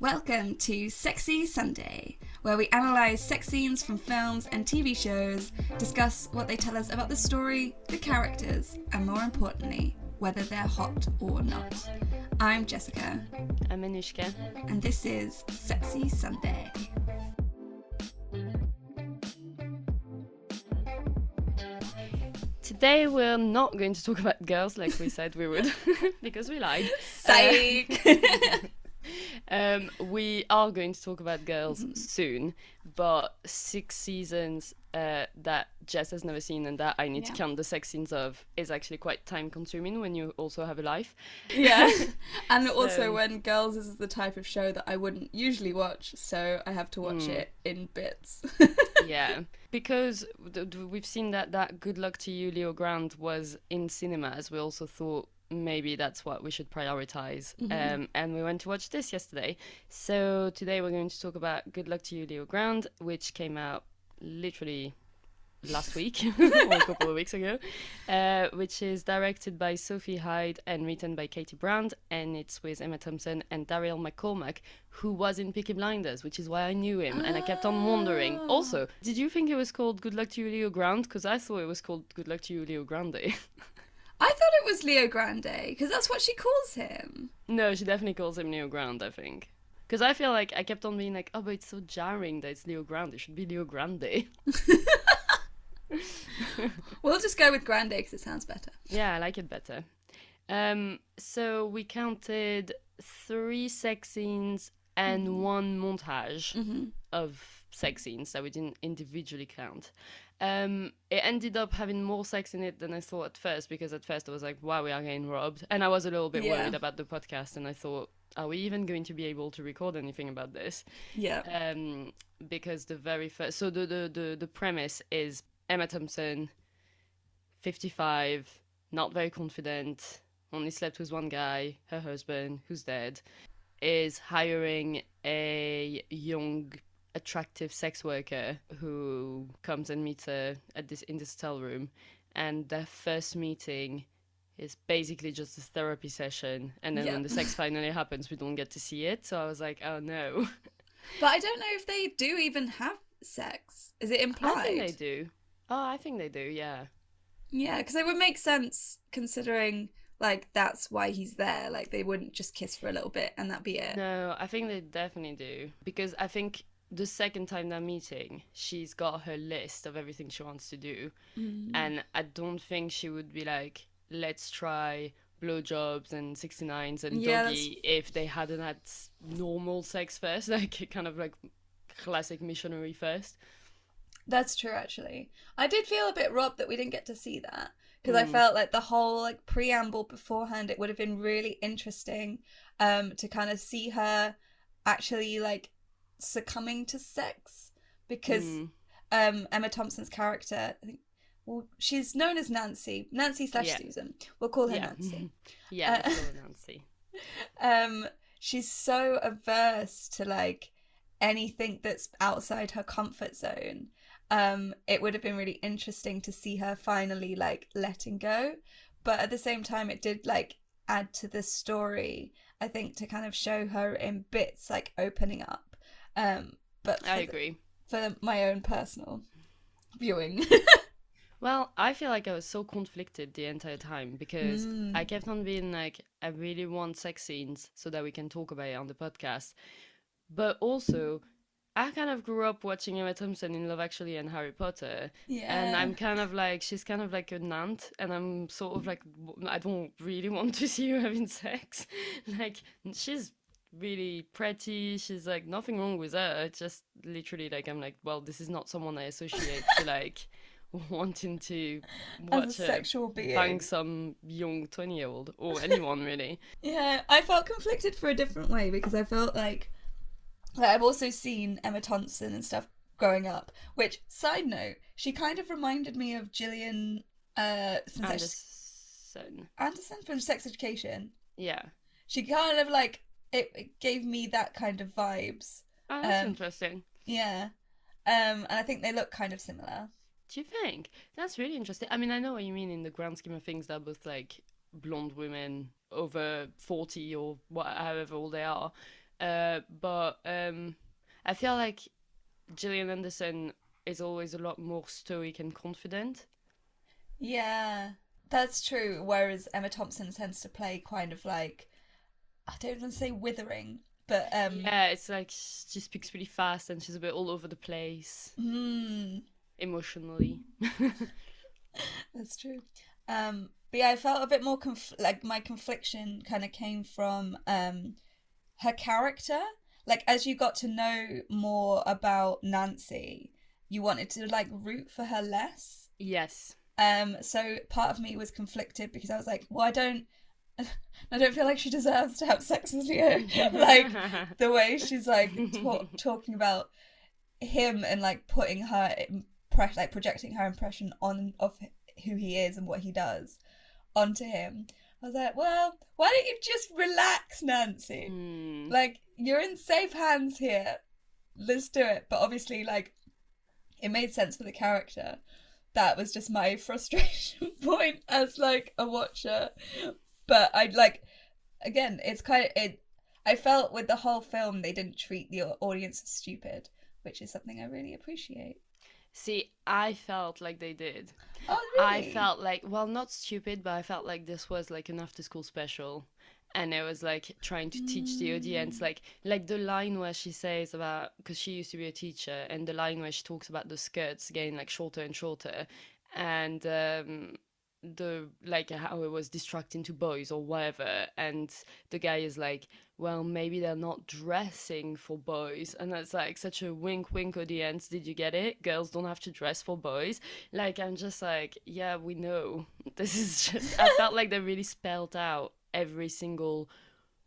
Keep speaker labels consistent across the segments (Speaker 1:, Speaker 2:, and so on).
Speaker 1: Welcome to Sexy Sunday, where we analyse sex scenes from films and TV shows, discuss what they tell us about the story, the characters, and more importantly, whether they're hot or not. I'm Jessica.
Speaker 2: I'm Anushka.
Speaker 1: And this is Sexy Sunday.
Speaker 2: Today we're not going to talk about girls like we said we would, because we lied.
Speaker 1: Psych!
Speaker 2: We are going to talk about girls soon, but 6 seasons that Jess has never seen and that I need to count the sex scenes of is actually quite time consuming when you also have a life.
Speaker 1: Yeah, and also when Girls is the type of show that I wouldn't usually watch, so I have to watch it in bits.
Speaker 2: Yeah, because we've seen that Good Luck to You, Leo Grande was in cinemas. We also thought maybe that's what we should prioritize. And we went to watch this yesterday. So today we're going to talk about Good Luck to You, Leo Grande, which came out literally last week or a couple of weeks ago, which is directed by Sophie Hyde and written by Katie Brand, and it's with Emma Thompson and Daryl McCormack, who was in Peaky Blinders, which is why I knew him. And I kept on wondering, also, did you think it was called Good Luck to You, Leo Grande? Because I thought it was called Good Luck to You, Leo Grande.
Speaker 1: I thought it was Leo Grande, because that's what she calls him.
Speaker 2: No, she definitely calls him Leo Grande, I think. Because I feel like I kept on being like, oh, but it's so jarring that it's Leo Grande. It should be Leo Grande.
Speaker 1: We'll just go with Grande because it sounds better.
Speaker 2: Yeah, I like it better. So we counted 3 sex scenes and 1 montage of sex scenes that we didn't individually count. It ended up having more sex in it than I thought at first, because at first I was like, wow, we are getting robbed. And I was a little bit worried about the podcast, and I thought, are we even going to be able to record anything about this?
Speaker 1: Yeah.
Speaker 2: Because the very first... So the premise is Emma Thompson, 55, not very confident, only slept with one guy, her husband, who's dead, is hiring a young, attractive sex worker who comes and meets her in this hotel room, and their first meeting is basically just a therapy session, and then when the sex finally happens, we don't get to see it. So I was like, oh no.
Speaker 1: But I don't know if they do even have sex. Is it implied?
Speaker 2: I think they do. Oh, I think they do, yeah.
Speaker 1: Yeah, because it would make sense considering, like, that's why he's there. Like, they wouldn't just kiss for a little bit and that'd be it.
Speaker 2: No, I think they definitely do. Because I think the second time they're meeting, she's got her list of everything she wants to do. And I don't think she would be like, let's try blowjobs and 69s and doggy if they hadn't had normal sex first, like kind of like classic missionary first.
Speaker 1: That's true, actually. I did feel a bit robbed that we didn't get to see that, because I felt like the whole like preamble beforehand, it would have been really interesting to kind of see her actually like succumbing to sex, because Emma Thompson's character, I think, well, she's known as Nancy / Susan. We'll call her Nancy.
Speaker 2: Let's call her Nancy.
Speaker 1: She's so averse to like anything that's outside her comfort zone. It would have been really interesting to see her finally like letting go, but at the same time it did like add to the story, I think, to kind of show her in bits like opening up. But
Speaker 2: I agree.
Speaker 1: For my own personal viewing.
Speaker 2: Well, I feel like I was so conflicted the entire time, because I kept on being like, I really want sex scenes so that we can talk about it on the podcast. But also, I kind of grew up watching Emma Thompson in Love Actually and Harry Potter. Yeah. And I'm kind of like, she's kind of like an aunt, and I'm sort of like, I don't really want to see her having sex. Like, she's really pretty, she's like, nothing wrong with her. Just literally like, I'm like, well, this is not someone I associate to like wanting to watch
Speaker 1: as a sexual being,
Speaker 2: bang some young 20-year-old or anyone really.
Speaker 1: Yeah, I felt conflicted for a different way, because I felt like I've also seen Emma Thompson and stuff growing up, which, side note, she kind of reminded me of Gillian Anderson from Sex Education.
Speaker 2: Yeah.
Speaker 1: She kind of like, it gave me that kind of vibes.
Speaker 2: Oh, that's interesting.
Speaker 1: Yeah. And I think they look kind of similar.
Speaker 2: Do you think? That's really interesting. I mean, I know what you mean in the grand scheme of things. They're both like blonde women over 40 or however old they are. But I feel like Gillian Anderson is always a lot more stoic and confident.
Speaker 1: Yeah, that's true. Whereas Emma Thompson tends to play kind of like, I don't want to say withering, but
Speaker 2: Yeah, it's like she speaks really fast and she's a bit all over the place
Speaker 1: hmm,
Speaker 2: emotionally.
Speaker 1: that's true. But yeah, I felt a bit more like my confliction kind of came from her character. Like as you got to know more about Nancy, you wanted to like root for her less.
Speaker 2: Yes.
Speaker 1: So part of me was conflicted because I was like, well, I don't feel like she deserves to have sex with Leo. Like the way she's like talking about him and like putting her like projecting her impression on of who he is and what he does onto him. I was like, well, why don't you just relax, Nancy?
Speaker 2: Hmm.
Speaker 1: Like you're in safe hands here. Let's do it. But obviously, like it made sense for the character. That was just my frustration point as like a watcher. But I like again, it's kind of it. I felt with the whole film they didn't treat the audience as stupid, which is something I really appreciate.
Speaker 2: See, I felt like they did.
Speaker 1: Oh,
Speaker 2: I
Speaker 1: really?
Speaker 2: felt like, well, not stupid, but I felt like this was like an after school special. And it was like trying to teach the audience,
Speaker 1: Mm.
Speaker 2: like the line where she says about, because she used to be a teacher, and the line where she talks about the skirts getting like shorter and shorter, and the like how it was distracting to boys or whatever, and the guy is like, well, maybe they're not dressing for boys, and that's like such a wink wink audience. Did you get it? Girls don't have to dress for boys. Like, I'm just like, yeah, we know. This is just, I felt like they really spelled out every single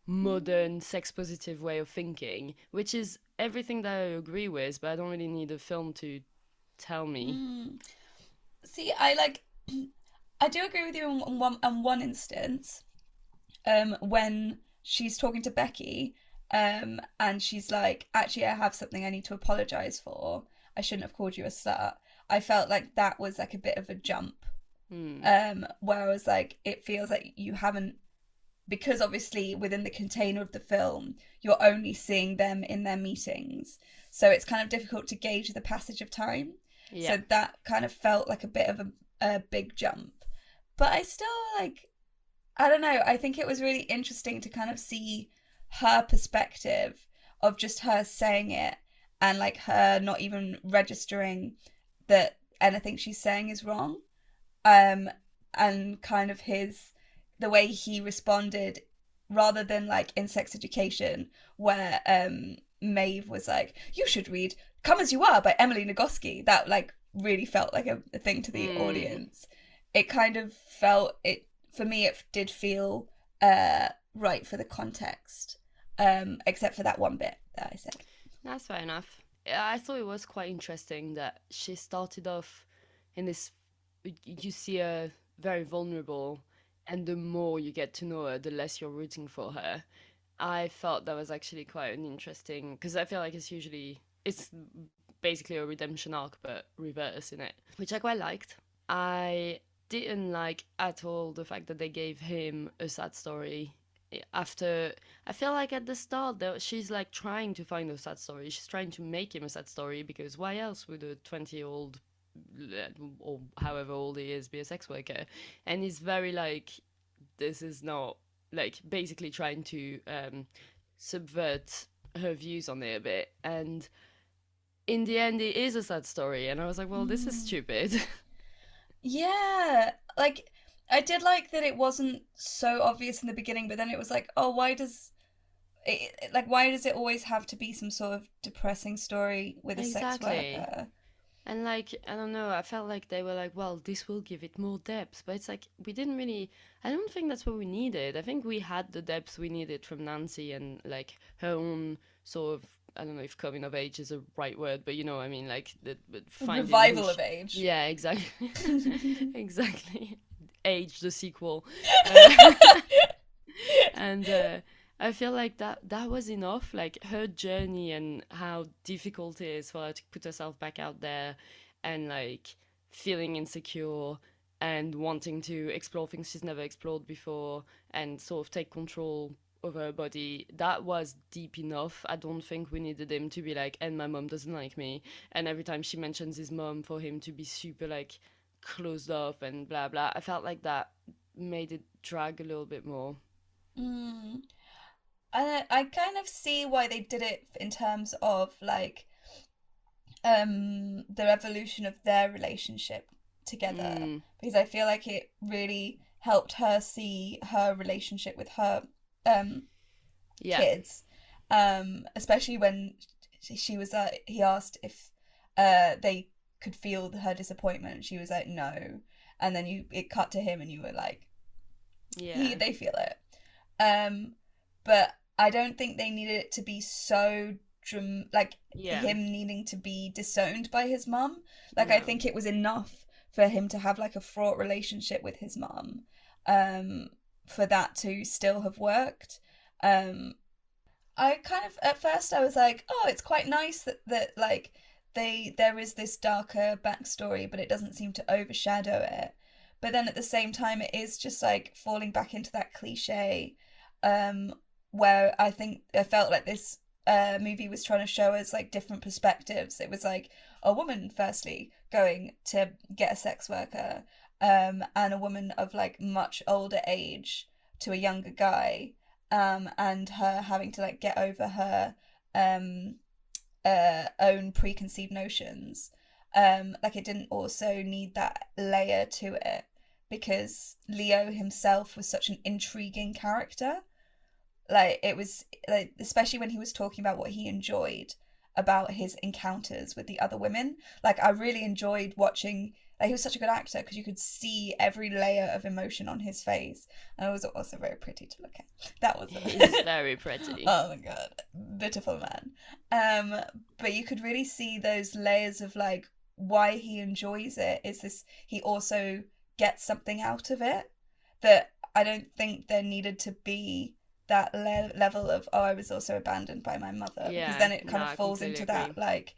Speaker 2: modern sex positive way of thinking, which is everything that I agree with, but I don't really need a film to tell me.
Speaker 1: Mm. See, I like. I do agree with you on one instance. When she's talking to Becky, and she's like, "Actually, I have something I need to apologize for. I shouldn't have called you a slut." I felt like that was like a bit of a jump.
Speaker 2: Hmm.
Speaker 1: Where I was like, it feels like you haven't, because obviously within the container of the film, you're only seeing them in their meetings. So it's kind of difficult to gauge the passage of time.
Speaker 2: Yeah.
Speaker 1: So that kind of felt like a bit of a big jump. But I still like, I don't know, I think it was really interesting to kind of see her perspective of just her saying it and like her not even registering that anything she's saying is wrong. um and kind of his the way he responded, rather than like in Sex Education where Maeve was like, you should read Come As You Are by Emily Nagoski. That like really felt like a thing to the
Speaker 2: Hmm.
Speaker 1: audience. It kind of felt it for me, it did feel right for the context, except for that one bit that I said.
Speaker 2: That's fair enough. Yeah, I thought it was quite interesting that she started off in this. You see her very vulnerable, and the more you get to know her, the less you're rooting for her. I felt that was actually quite an interesting, because I feel like it's basically a redemption arc but reverse in it, which I quite liked. I didn't like at all the fact that they gave him a sad story after. I feel like at the start though she's like trying to find a sad story, she's trying to make him a sad story, because why else would a 20-year-old or however old he is be a sex worker? And he's very like, this is not, like basically trying to subvert her views on it a bit, and in the end it is a sad story, and I was like, well, this is
Speaker 1: Mm.
Speaker 2: stupid.
Speaker 1: Yeah, like I did like that it wasn't so obvious in the beginning, but then it was like, oh, why does it always have to be some sort of depressing story with a sex
Speaker 2: Exactly.
Speaker 1: worker?
Speaker 2: And like, I don't know, I felt like they were like, well, this will give it more depth. But it's like, we didn't really, I don't think that's what we needed. I think we had the depth we needed from Nancy and like her own sort of, I don't know if coming of age is a right word, but you know, I mean, like the finding who
Speaker 1: Revival of
Speaker 2: she,
Speaker 1: age.
Speaker 2: yeah, exactly. Exactly. Age, the sequel. Uh, and I feel like that was enough, like her journey and how difficult it is for her to put herself back out there, and like feeling insecure and wanting to explore things she's never explored before, and sort of take control of her body, that was deep enough. I don't think we needed him to be like, and my mom doesn't like me. And every time she mentions his mom, for him to be super like closed off and blah blah. I felt like that made it drag a little bit more.
Speaker 1: Mm. I kind of see why they did it in terms of like the evolution of their relationship together,
Speaker 2: Mm,
Speaker 1: because I feel like it really helped her see her relationship with her um
Speaker 2: yeah,
Speaker 1: kids, especially when she was he asked if they could feel her disappointment. She was like no, and then it cut to him and you were like
Speaker 2: yeah,
Speaker 1: they feel it. But I don't think they needed it to be so like
Speaker 2: yeah.
Speaker 1: him needing to be disowned by his mum. Like I
Speaker 2: No,
Speaker 1: think it was enough for him to have like a fraught relationship with his mum, um, for that to still have worked. Um, I kind of at first I was like, oh, it's quite nice that like there is this darker backstory, but it doesn't seem to overshadow it. But then at the same time, it is just like falling back into that cliche, um, where I think I felt like this movie was trying to show us like different perspectives. It was like a woman firstly going to get a sex worker, and a woman of like much older age to a younger guy, and her having to like get over her um, own preconceived notions. Like it didn't also need that layer to it because Leo himself was such an intriguing character. Like it was like especially when he was talking about what he enjoyed about his encounters with the other women. Like I really enjoyed watching. Like he was such a good actor because you could see every layer of emotion on his face, and it was also very pretty to look at. That was
Speaker 2: he's very pretty.
Speaker 1: oh my god, beautiful man. Um, but you could really see those layers of like why he enjoys it. Is this he also gets something out of it that I don't think there needed to be that level of oh I was also abandoned by my mother, because
Speaker 2: Yeah,
Speaker 1: then it
Speaker 2: no,
Speaker 1: kind of
Speaker 2: I
Speaker 1: falls
Speaker 2: completely
Speaker 1: into
Speaker 2: agree.
Speaker 1: that like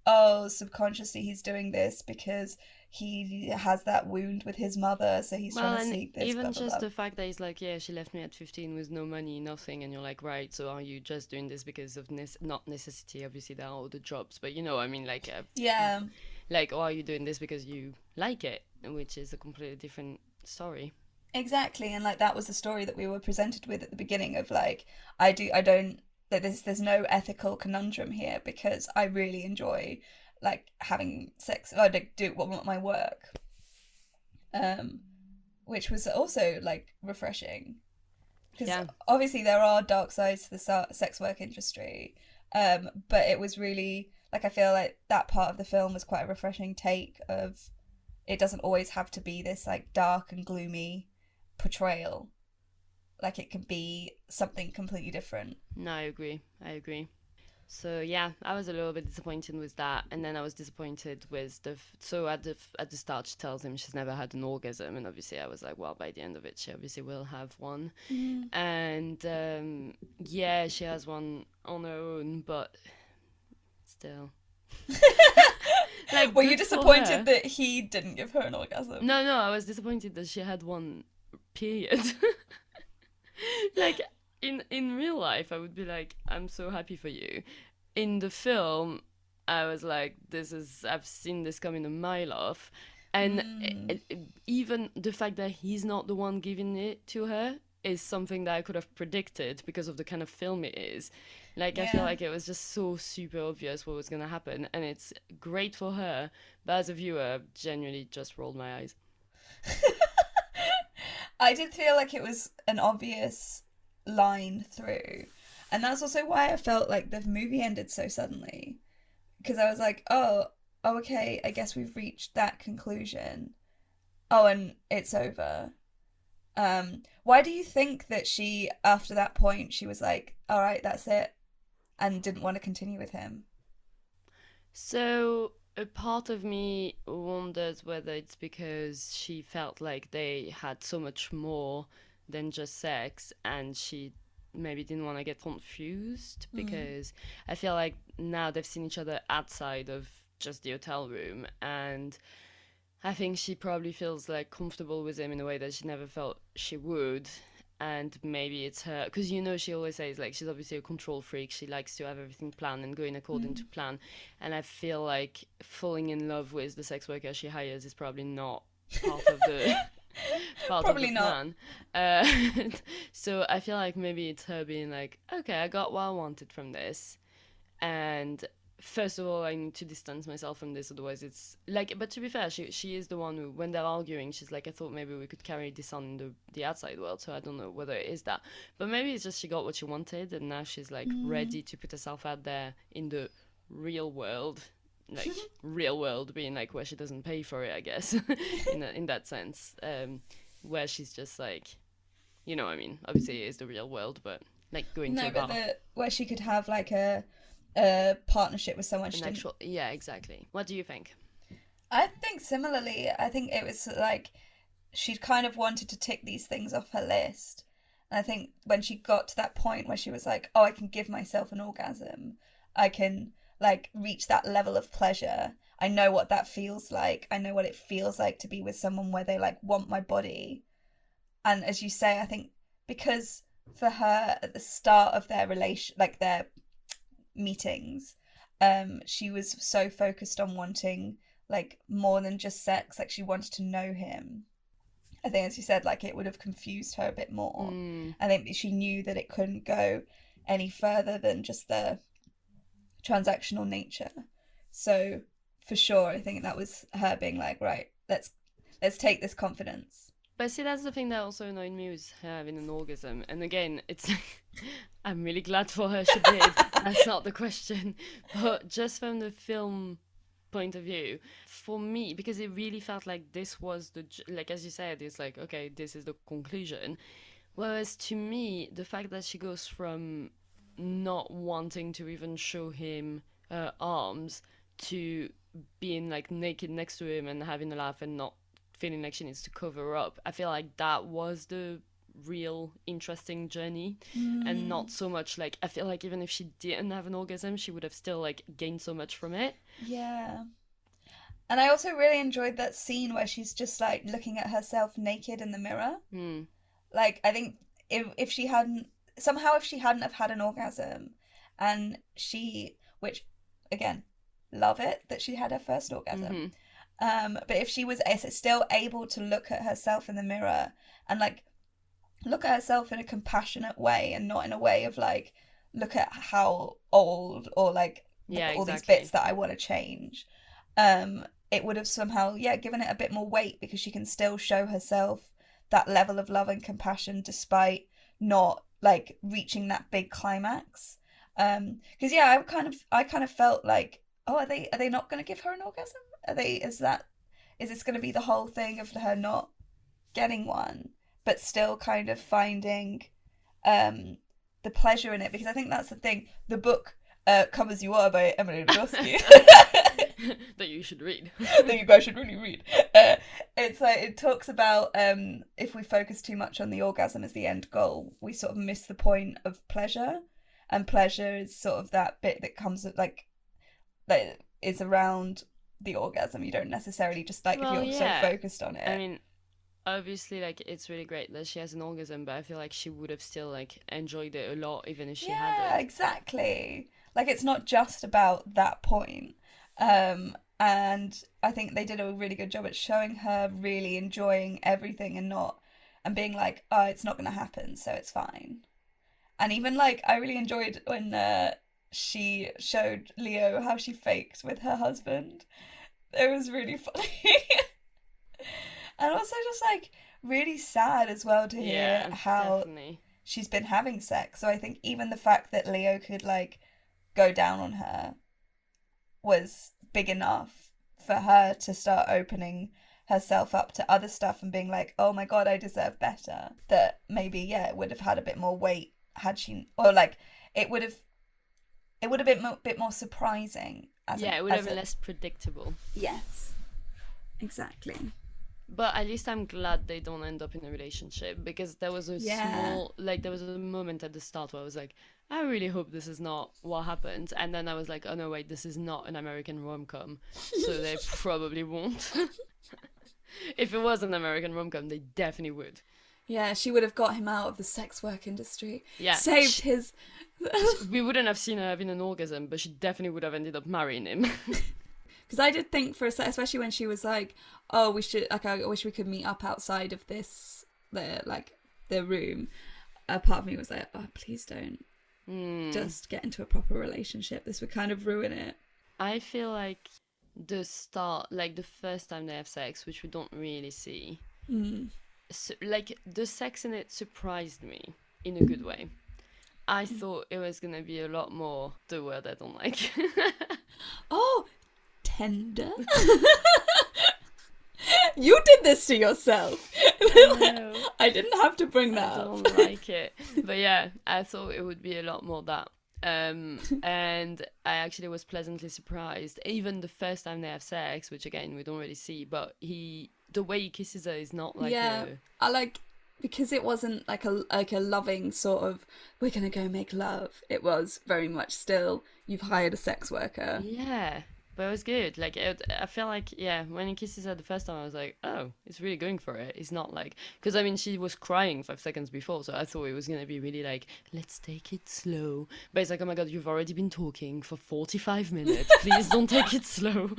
Speaker 1: oh subconsciously he's doing this because he has that wound with his mother, so he's trying
Speaker 2: Well,
Speaker 1: to
Speaker 2: and
Speaker 1: seek this blah
Speaker 2: even
Speaker 1: blah
Speaker 2: just
Speaker 1: blah.
Speaker 2: the fact that he's like, yeah, she left me at 15 with no money, nothing, and you're like, right, so are you just doing this because of not necessity? Obviously, there are other jobs, but you know, I mean,
Speaker 1: Yeah,
Speaker 2: like, or are you doing this because you like it, which is a completely different story.
Speaker 1: exactly, and like that was the story that we were presented with at the beginning of like I don't that there's no ethical conundrum here because I really enjoy like having sex. I do what my work, um, which was also like refreshing because
Speaker 2: Yeah,
Speaker 1: obviously there are dark sides to the sex work industry, but it was really like I feel like that part of the film was quite a refreshing take of it doesn't always have to be this like dark and gloomy portrayal. Like it can be something completely different.
Speaker 2: no, I agree. I agree. So yeah, I was a little bit disappointed with that, and then I was disappointed with so at the start she tells him she's never had an orgasm, and obviously I was like, well, by the end of it, she obviously will have one,
Speaker 1: Mm.
Speaker 2: and yeah, she has one on her own, but still, like,
Speaker 1: Were you
Speaker 2: good for
Speaker 1: disappointed
Speaker 2: her.
Speaker 1: that he didn't give her an orgasm?
Speaker 2: No, no, I was disappointed that she had one. Period. Like in real life, I would be like, I'm so happy for you. In the film, I was like, this is I've seen this coming a mile off, and
Speaker 1: Mm.
Speaker 2: even the fact that he's not the one giving it to her is something that I could have predicted because of the kind of film it is. Like I feel
Speaker 1: Yeah.
Speaker 2: like it was just so super obvious what was gonna happen, and it's great for her, but as a viewer, I've genuinely just rolled my eyes.
Speaker 1: I did feel like it was an obvious line through. And that's also why I felt like the movie ended so suddenly. Because I was like, oh, okay, I guess we've reached that conclusion. Oh, and it's over. Why do you think that she, after that point, she was like, all right, that's it, and didn't want to continue with him?
Speaker 2: So a part of me wonders whether it's because she felt like they had so much more than just sex, and she maybe didn't want to get confused,
Speaker 1: Mm.
Speaker 2: because I feel like now they've seen each other outside of just the hotel room, and I think she probably feels like comfortable with him in a way that she never felt she would. and maybe it's her, because she always says like she's obviously a control freak, she likes to have everything planned and going according to plan, and I feel like falling in love with the sex worker she hires is probably not part of the part of the
Speaker 1: Probably not.
Speaker 2: plan. So I feel like maybe it's her being like, okay, I got what I wanted from this, and first of all I need to distance myself from this, otherwise it's like, but to be fair, she is the one who, when they're arguing, she's like, I thought maybe we could carry this on in the outside world, so I don't know whether it is that, but maybe it's just she got what she wanted and now she's like ready to put herself out there in the real world, like real world being like where she doesn't pay for it, I guess, in that sense, where she's just like, what I mean, obviously it is the real world, but like going to
Speaker 1: No,
Speaker 2: a
Speaker 1: but
Speaker 2: bar.
Speaker 1: where she could have like a partnership with someone she
Speaker 2: An
Speaker 1: didn't.
Speaker 2: actual, yeah, exactly. What do you think?
Speaker 1: I think similarly. I think it was like she'd kind of wanted to tick these things off her list. And I think when she got to that point where she was like, oh, I can give myself an orgasm, I can like reach that level of pleasure. I know what that feels like. I know what it feels like to be with someone where they like want my body. And as you say, I think because for her at the start of their relation, like their meetings, she was so focused on wanting like more than just sex, like she wanted to know him. I think, as you said, like it would have confused her a bit more. I think she knew that it couldn't go any further than just the transactional nature. So for sure, I think that was her being like, right, let's take this confidence.
Speaker 2: But see, that's the thing that also annoyed me with her having an orgasm. And again, it's I'm really glad for her she did. That's not the question. But just from the film point of view, for me, because it really felt like this was like, as you said, it's like, okay, this is the conclusion. Whereas to me, the fact that she goes from not wanting to even show him her arms to being like naked next to him and having a laugh and not feeling like she needs to cover up, I feel like that was the real interesting journey, and not so much like, I feel like even if she didn't have an orgasm, she would have still like gained so much from it.
Speaker 1: Yeah. And I also really enjoyed that scene where she's just like looking at herself naked in the mirror. Like I think if she hadn't somehow, if she hadn't have had an orgasm, and which again, love it that she had her first orgasm. But if she was still able to look at herself in the mirror and like look at herself in a compassionate way and not in a way of like, look at how old, or like look
Speaker 2: Yeah,
Speaker 1: at all these
Speaker 2: exactly.
Speaker 1: bits that I want to change. It would have somehow, given it a bit more weight, because she can still show herself that level of love and compassion despite not like reaching that big climax. Because I kind of felt like, oh, are they not going to give her an orgasm? Is this going to be the whole thing of her not getting one, but still kind of finding the pleasure in it? Because I think that's the thing. The book Come As You Are by Emily Nagoski
Speaker 2: That you should read.
Speaker 1: that you guys should really read. It's like it talks about if we focus too much on the orgasm as the end goal, we sort of miss the point of pleasure, and pleasure is sort of that bit that comes like that is around the orgasm. You don't necessarily just like,
Speaker 2: Well,
Speaker 1: if you're so
Speaker 2: yeah.
Speaker 1: focused on
Speaker 2: I
Speaker 1: it.
Speaker 2: mean, obviously, like, it's really great that she has an orgasm, but I feel like she would have still like enjoyed it a lot even if she
Speaker 1: Yeah,
Speaker 2: hadn't.
Speaker 1: exactly. Like it's not just about that point. And I think they did a really good job at showing her really enjoying everything, and being like, oh, it's not going to happen, so it's fine. And even like I really enjoyed when she showed Leo how she faked with her husband. It was really funny. And also just like really sad as well to hear
Speaker 2: Yeah,
Speaker 1: how
Speaker 2: definitely.
Speaker 1: she's been having sex. So I think even the fact that Leo could like go down on her was big enough for her to start opening herself up to other stuff and being like, oh my god, I deserve better. That maybe, it would have had a bit more weight had she, or like it would have been a bit more surprising
Speaker 2: Yeah, it would have been less predictable.
Speaker 1: Yes, exactly.
Speaker 2: But at least I'm glad they don't end up in a relationship, because there was a
Speaker 1: Yeah.
Speaker 2: small, like, there was a moment at the start where I was like, I really hope this is not what happens. And then I was like, oh no, wait, this is not an American rom-com. So they probably won't. If it was an American rom-com, they definitely would.
Speaker 1: Yeah, she would have got him out of the sex work industry.
Speaker 2: Yeah.
Speaker 1: Saved his...
Speaker 2: We wouldn't have seen her having an orgasm, but she definitely would have ended up marrying him.
Speaker 1: Because I did think for a sec, especially when she was like, "Oh, we should like, I wish we could meet up outside of the room." A part of me was like, "Oh, please don't just get into a proper relationship. This would kind of ruin it."
Speaker 2: I feel like the start, like the first time they have sex, which we don't really see, like the sex in it surprised me in a good way. I thought it was gonna be a lot more the word I don't like.
Speaker 1: Oh, tender. You did this to yourself. I didn't have to bring that
Speaker 2: I
Speaker 1: up.
Speaker 2: don't like it. But yeah, I thought it would be a lot more that. And I actually was pleasantly surprised. Even the first time they have sex, which again we don't really see, but the way he kisses her is not like
Speaker 1: I like, because it wasn't like a loving sort of, we're gonna go make love. It was very much still, you've hired a sex worker.
Speaker 2: Yeah, but it was good. Like I feel like, yeah, when he kisses her the first time, I was like, oh, he's really going for it. It's not like, because I mean she was crying 5 seconds before, so I thought it was gonna be really like, let's take it slow. But it's like, oh my god, you've already been talking for 45 minutes. Please don't take it slow.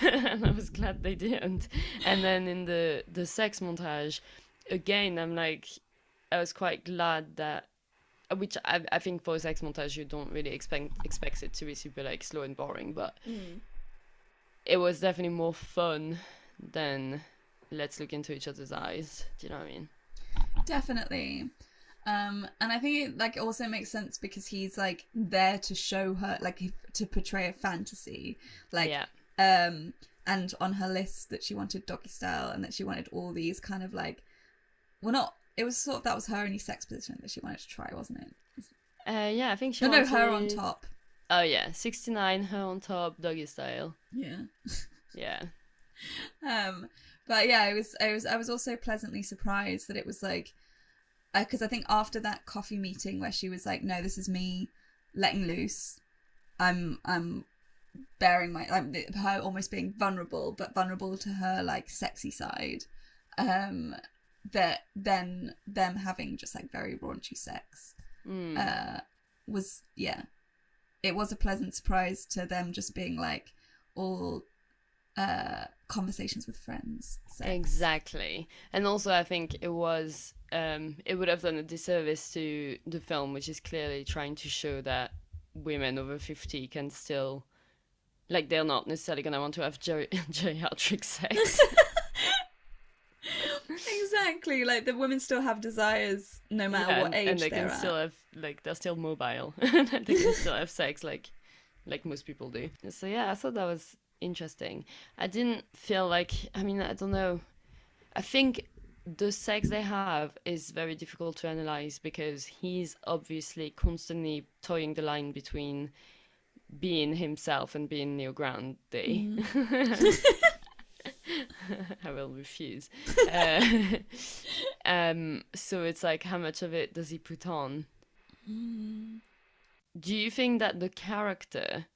Speaker 2: And I was glad they didn't. And then in the sex montage, again, I'm like, I was quite glad that, which I think for a sex montage you don't really expect it to be super like slow and boring, but it was definitely more fun than let's look into each other's eyes. Do you know what I mean?
Speaker 1: Definitely. And I think it like also makes sense because he's like there to show her, like to portray a fantasy, like and on her list that she wanted doggy style and that she wanted all these kind of like, well, not, it was sort of, that was her only sex position that she wanted to try, wasn't it?
Speaker 2: Yeah, I think she
Speaker 1: no,
Speaker 2: wanted...
Speaker 1: her on top.
Speaker 2: Oh yeah, 69, her on top, doggy style.
Speaker 1: Yeah.
Speaker 2: Yeah.
Speaker 1: But yeah, I was also pleasantly surprised that it was like, because I think after that coffee meeting where she was like, no, this is me letting loose. I'm bearing my, her almost being vulnerable, but vulnerable to her like sexy side. That then them having just like very raunchy sex was, yeah, it was a pleasant surprise to them just being like all conversations with friends sex.
Speaker 2: Exactly. And also I think it was it would have done a disservice to the film, which is clearly trying to show that women over 50 can still, like, they're not necessarily gonna want to have geriatric sex.
Speaker 1: Exactly, like the women still have desires no matter what age
Speaker 2: and they
Speaker 1: they're
Speaker 2: can
Speaker 1: at.
Speaker 2: still have, like, they're still mobile. They can still have sex like most people do. So yeah, I thought that was interesting. I didn't feel like, I mean, I don't know, I think the sex they have is very difficult to analyze because he's obviously constantly toying the line between being himself and being Neo Grande. I will refuse. So it's like, how much of it does he put on? Do you think that the character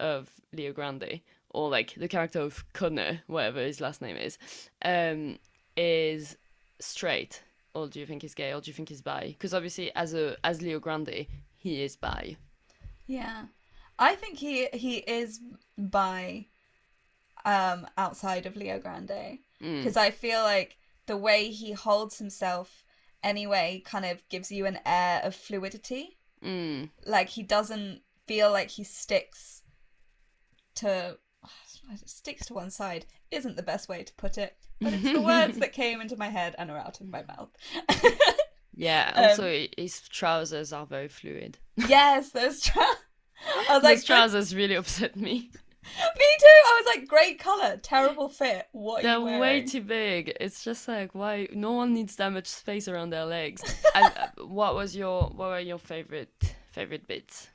Speaker 2: of Leo Grande, or like the character of Connor, whatever his last name is straight, or do you think he's gay, or do you think he's bi? Because obviously, as Leo Grande, he is bi.
Speaker 1: Yeah, I think he is bi. Outside of Leo Grande, because I feel like the way he holds himself anyway kind of gives you an air of fluidity. Like he doesn't feel like he sticks to one side isn't the best way to put it, but it's the words that came into my head and are out of my mouth.
Speaker 2: Yeah, also his trousers are very fluid.
Speaker 1: Yes, those
Speaker 2: trousers really upset me.
Speaker 1: Me too. I was like, great color, terrible fit. What are you wearing?
Speaker 2: They're way too big. It's just like, why? No one needs that much space around their legs. What were your favorite bits?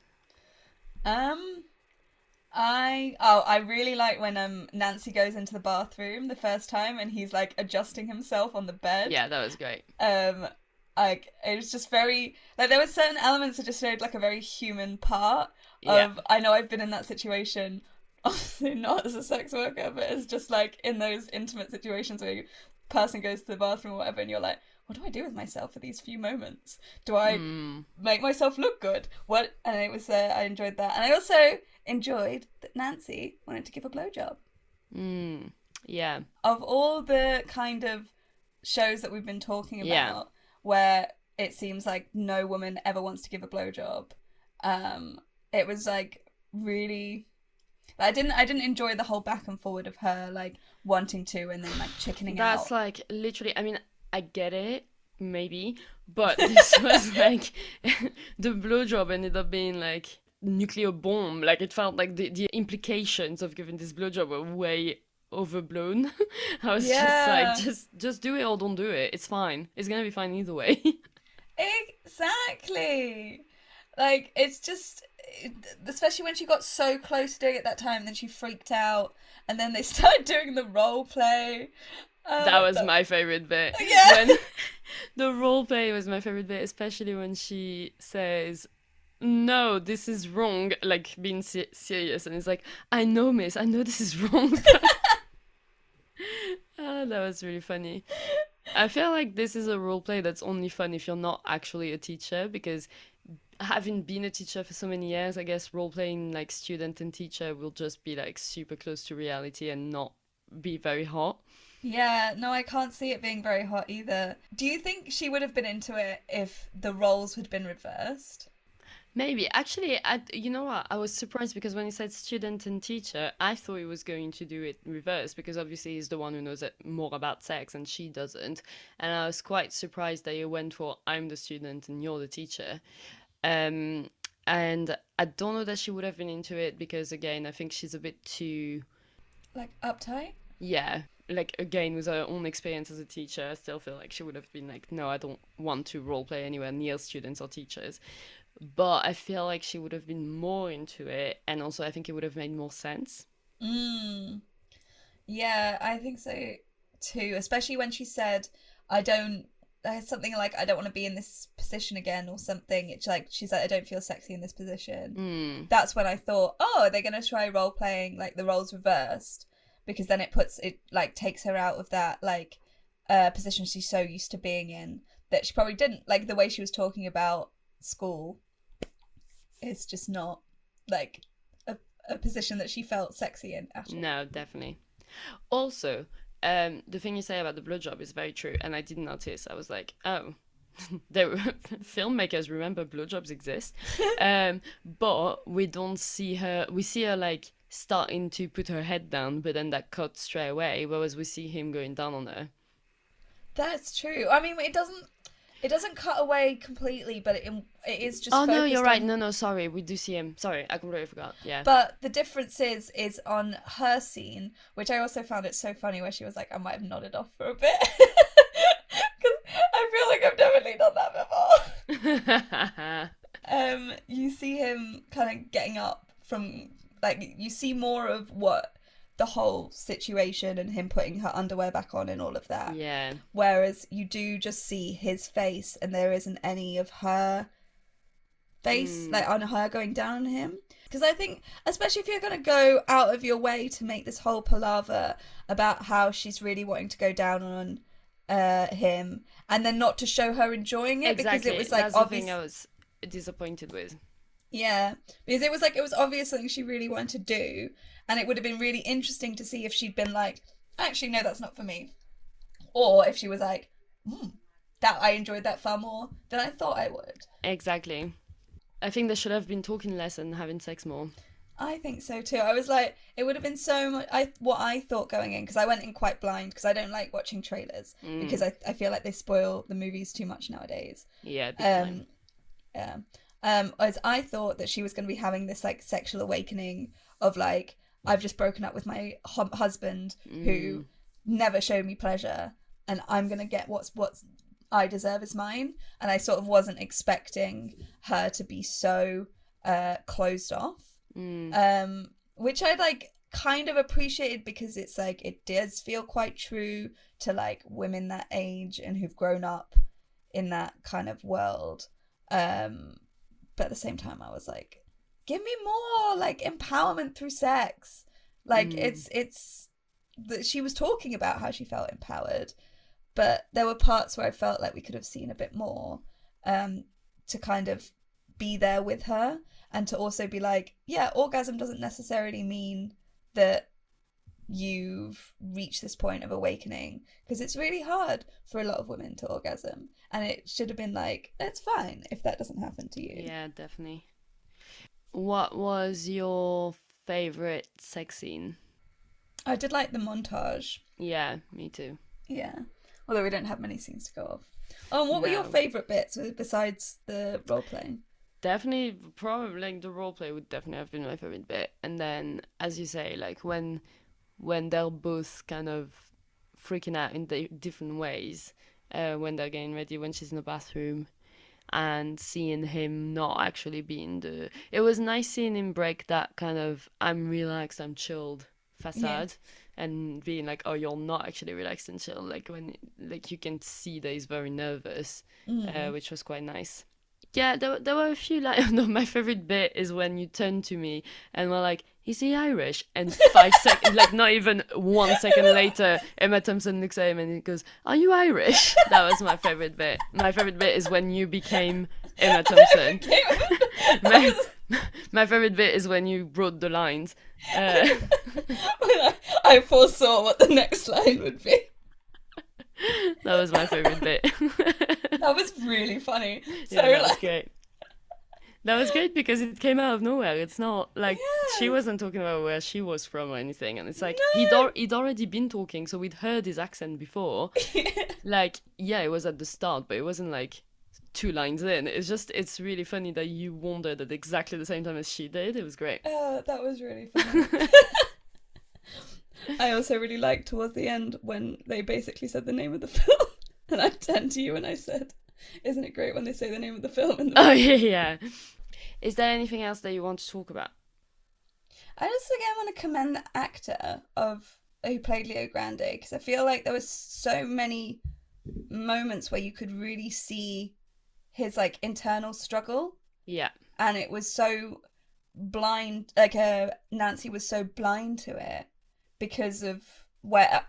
Speaker 1: I really like when Nancy goes into the bathroom the first time and he's like adjusting himself on the bed.
Speaker 2: Yeah, that was great.
Speaker 1: Like it was just very, like there were certain elements that just showed like a very human part of, I know I've been in that situation, obviously not as a sex worker, but it's just like in those intimate situations where a person goes to the bathroom or whatever and you're like, what do I do with myself for these few moments? Do I make myself look good? What? And it was, I enjoyed that. And I also enjoyed that Nancy wanted to give a blowjob.
Speaker 2: Yeah.
Speaker 1: Of all the kind of shows that we've been talking about, where it seems like no woman ever wants to give a blowjob, it was like really. I didn't enjoy the whole back and forward of her like wanting to and then like chickening out.
Speaker 2: That's like literally. I mean, I get it, maybe, but this was like the blowjob ended up being like nuclear bomb. Like it felt like the implications of giving this blowjob were way overblown. I was just like, just do it or don't do it. It's fine. It's gonna be fine either way.
Speaker 1: Exactly. Like it's just, especially when she got so close to doing it that time, and then she freaked out, and then they started doing the role play.
Speaker 2: That was my favorite bit.
Speaker 1: Yeah.
Speaker 2: When the role play was my favorite bit, especially when she says, "No, this is wrong," like being serious, and it's like, "I know, miss, I know this is wrong." That was really funny. I feel like this is a role play that's only fun if you're not actually a teacher, because having been a teacher for so many years, I guess role playing like student and teacher will just be like super close to reality and not be very hot.
Speaker 1: Yeah, no, I can't see it being very hot either. Do you think she would have been into it if the roles had been reversed?
Speaker 2: Maybe. Actually, you know what? I was surprised because when he said student and teacher, I thought he was going to do it reverse because obviously he's the one who knows more about sex and she doesn't. And I was quite surprised that he went for I'm the student and you're the teacher. And I don't know that she would have been into it because, again, I think she's a bit too...
Speaker 1: Like, uptight?
Speaker 2: Yeah. Like, again, with her own experience as a teacher, I still feel like she would have been like, no, I don't want to roleplay anywhere near students or teachers. But I feel like she would have been more into it, and also I think it would have made more sense.
Speaker 1: Yeah, I think so too. Especially when she said, something like, I don't want to be in this position again or something. It's like, she's like, I don't feel sexy in this position. That's when I thought, oh, are they going to try role playing, like the roles reversed? Because then it like takes her out of that like position she's so used to being in that she probably didn't like. The way she was talking about school is just not like a position that she felt sexy in at all.
Speaker 2: No, definitely. Also, the thing you say about the blowjob is very true, and I didn't notice. I was like, oh, filmmakers remember blowjobs exist, but we don't see her. We see her like starting to put her head down, but then that cuts straight away, whereas we see him going down on her.
Speaker 1: That's true. I mean, it doesn't cut away completely, but it is just.
Speaker 2: Oh no, you're right. No, sorry, we do see him. Sorry, I completely forgot. Yeah.
Speaker 1: But the difference is on her scene, which I also found it so funny, where she was like, I might have nodded off for a bit, because I feel like I've definitely done that before. You see him kind of getting up from. Like, you see more of what the whole situation and him putting her underwear back on and all of that.
Speaker 2: Yeah.
Speaker 1: Whereas you do just see his face and there isn't any of her face, like, on her going down on him. Because I think, especially if you're going to go out of your way to make this whole palaver about how she's really wanting to go down on him and then not to show her enjoying it.
Speaker 2: Exactly.
Speaker 1: Because it was, like,
Speaker 2: that's the thing I was disappointed with.
Speaker 1: Yeah, because it was obvious something she really wanted to do, and it would have been really interesting to see if she'd been like, actually, no, that's not for me. Or if she was like, that I enjoyed that far more than I thought I would.
Speaker 2: Exactly. I think they should have been talking less and having sex more.
Speaker 1: I think so too. I was like, it would have been so much, what I thought going in, because I went in quite blind, because I don't like watching trailers, because I feel like they spoil the movies too much nowadays.
Speaker 2: Yeah, big time.
Speaker 1: Yeah. As I thought that she was going to be having this like sexual awakening of like, I've just broken up with my husband who never showed me pleasure, and I'm going to get what's I deserve is mine. And I sort of wasn't expecting her to be so closed off, which I like kind of appreciated, because it's like, it does feel quite true to like women that age and who've grown up in that kind of world. But at the same time, I was like, give me more like empowerment through sex. Like it's she was talking about how she felt empowered, but there were parts where I felt like we could have seen a bit more, to kind of be there with her, and to also be like, yeah, orgasm doesn't necessarily mean that you've reached this point of awakening, because it's really hard for a lot of women to orgasm, and it should have been like, it's fine if that doesn't happen to you.
Speaker 2: Yeah, definitely. What was your favorite sex scene?
Speaker 1: I did like the montage.
Speaker 2: Yeah, me too.
Speaker 1: Yeah, although we don't have many scenes to go off. Oh, and what were your
Speaker 2: No.
Speaker 1: favorite bits besides the role playing?
Speaker 2: Definitely, probably like the role play would definitely have been my favorite bit. And then, as you say, like when they're both kind of freaking out in different ways, when they're getting ready, when she's in the bathroom, and seeing him not actually being the. It was nice seeing him break that kind of I'm relaxed, I'm chilled facade, and being like, oh, you're not actually relaxed and chill. Like when like you can see that he's very nervous, which was quite nice. Yeah, there were a few like no, my favorite bit is when you turn to me and we're like, is he Irish? And 5 seconds, like not even 1 second later, Emma Thompson looks at him and he goes, are you Irish? That was my favorite bit. My favorite bit is when you became Emma Thompson. My favorite bit is when you wrote the lines.
Speaker 1: When I foresaw what the next line would be.
Speaker 2: That was my favorite bit.
Speaker 1: That was really funny. So
Speaker 2: Yeah, that was
Speaker 1: like,
Speaker 2: great. That was great because it came out of nowhere. It's not like she wasn't talking about where she was from or anything. And it's like he'd already been talking, so we'd heard his accent before. Like, yeah, it was at the start, but it wasn't like 2 lines in. It's really funny that you wondered at exactly the same time as she did. It was great.
Speaker 1: that was really funny. I also really liked towards the end when they basically said the name of the film, and I turned to you and I said, isn't it great when they say the name of the film in the
Speaker 2: Oh yeah. Is there anything else that you want to talk about?
Speaker 1: I just again want to commend the actor of who played Leo Grande, because I feel like there was so many moments where you could really see his like internal struggle.
Speaker 2: Yeah.
Speaker 1: And it was so blind, like Nancy was so blind to it because of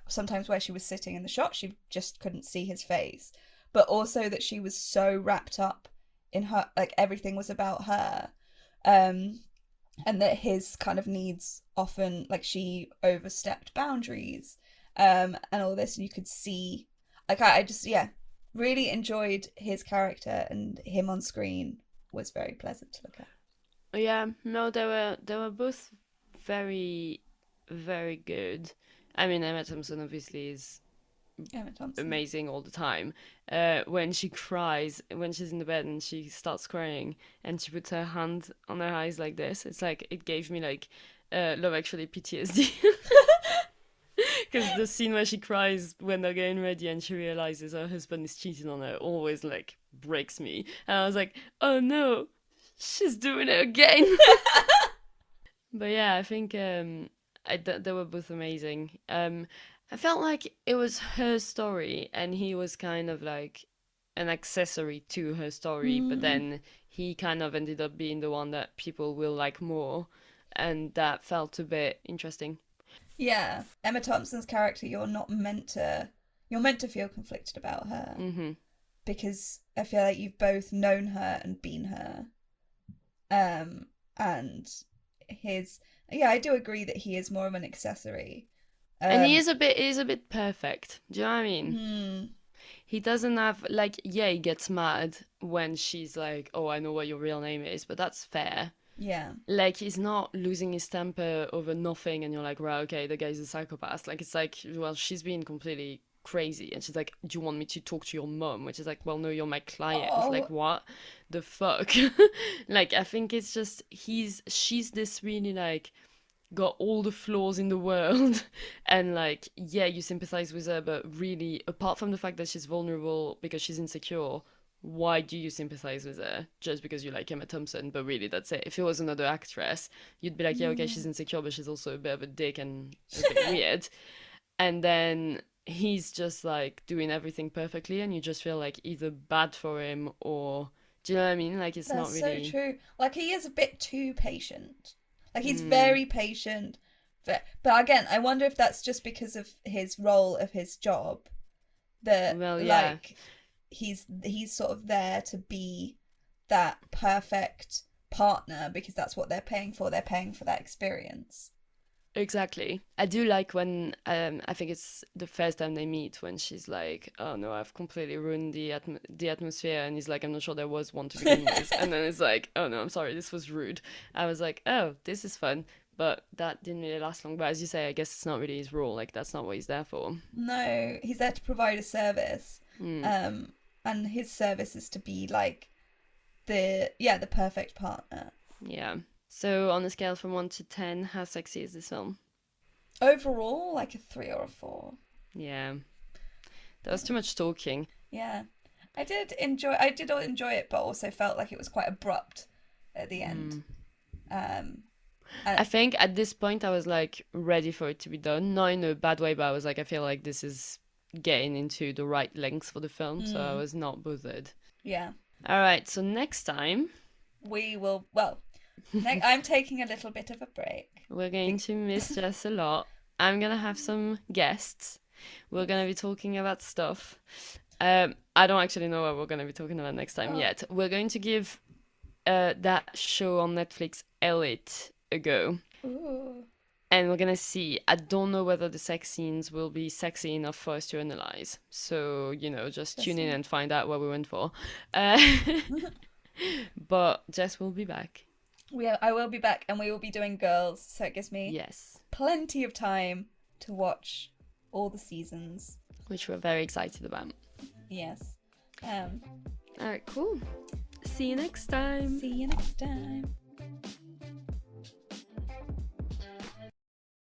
Speaker 1: sometimes where she was sitting in the shot, she just couldn't see his face, but also that she was so wrapped up in her, like everything was about her, and that his kind of needs often, like she overstepped boundaries, and all this, and you could see, like I just really enjoyed his character, and him on screen was very pleasant to look at.
Speaker 2: Yeah, no, they were both very, very good. I mean, Emma Thompson obviously is
Speaker 1: Emma Thompson.
Speaker 2: amazing all the time. When she cries, when she's in the bed and she starts crying, and she puts her hand on her eyes like this, it's like it gave me like Love Actually PTSD. Because the scene where she cries when they're getting ready and she realizes her husband is cheating on her always like breaks me. And I was like, oh no, she's doing it again. But yeah, I think they were both amazing. I felt like it was her story and he was kind of like an accessory to her story, but then he kind of ended up being the one that people will like more, and that felt a bit interesting.
Speaker 1: Yeah, Emma Thompson's character, you're meant to feel conflicted about her, because I feel like you've both known her and been her, and I do agree that he is more of an accessory,
Speaker 2: and he is a bit perfect. Do you know what I mean? He doesn't have like, yeah, he gets mad when she's like, oh, I know what your real name is, but that's fair.
Speaker 1: Yeah.
Speaker 2: Like, he's not losing his temper over nothing, and you're like, right, okay, the guy's a psychopath. Like, it's like, well, she's being completely crazy, and she's like, do you want me to talk to your mum? Which is like, well, no, you're my client.
Speaker 1: Oh.
Speaker 2: Like, what the fuck? Like, I think it's just, she's this really, like, got all the flaws in the world, and like, yeah, you sympathize with her, but really, apart from the fact that she's vulnerable because she's insecure, why do you sympathize with her? Just because you like Emma Thompson, but really that's it. If it was another actress, you'd be like, yeah, okay, she's insecure, but she's also a bit of a dick and a bit weird. And then he's just like doing everything perfectly, and you just feel like either bad for him or, do you know what I mean? Like, it's
Speaker 1: That's
Speaker 2: not really
Speaker 1: so true. Like, he is a bit too patient. Like, he's very patient. But again, I wonder if that's just because of his role of his job, that
Speaker 2: Well, yeah.
Speaker 1: like he's sort of there to be that perfect partner because that's what they're paying for. They're paying for that experience.
Speaker 2: Exactly. I do like when I think it's the first time they meet when she's like, "Oh no, I've completely ruined the atmosphere," and he's like, "I'm not sure there was one to begin with," and then it's like, "Oh no, I'm sorry, this was rude." I was like, "Oh, this is fun," but that didn't really last long. But as you say, I guess it's not really his role. Like that's not what he's there for.
Speaker 1: No, he's there to provide a service.
Speaker 2: Hmm.
Speaker 1: And his service is to be like the perfect partner.
Speaker 2: Yeah. So on a scale from 1 to 10, how sexy is this film?
Speaker 1: Overall, like a 3 or a 4.
Speaker 2: Yeah. There was too much talking.
Speaker 1: Yeah. I did enjoy it, but also felt like it was quite abrupt at the end.
Speaker 2: Mm.
Speaker 1: Um
Speaker 2: I
Speaker 1: and
Speaker 2: think at this point I was like ready for it to be done. Not in a bad way, but I was like, I feel like this is getting into the right lengths for the film, so I
Speaker 1: mm,
Speaker 2: was not bothered.
Speaker 1: yeah.
Speaker 2: All right, so next time
Speaker 1: We will I'm taking a little bit of a break.
Speaker 2: we're going
Speaker 1: Be-
Speaker 2: to miss Jess a lot. I'm gonna have some guests. We're gonna be talking about stuff. I don't actually know what we're gonna be talking about next time
Speaker 1: Oh,
Speaker 2: yet. We're going to give that show on Netflix, Elite, a go.
Speaker 1: ooh,
Speaker 2: And we're gonna see. I don't know whether the sex scenes will be sexy enough for us to analyze. So, just tune in
Speaker 1: interesting.
Speaker 2: and find out what we went for. Uh, but Jess will be back.
Speaker 1: I will be back and we will be doing girls, so it gives me
Speaker 2: Yes.
Speaker 1: plenty of time to watch all the seasons.
Speaker 2: Which we're very excited about.
Speaker 1: Yes.
Speaker 2: All right, cool. See you next time.
Speaker 1: See you next time.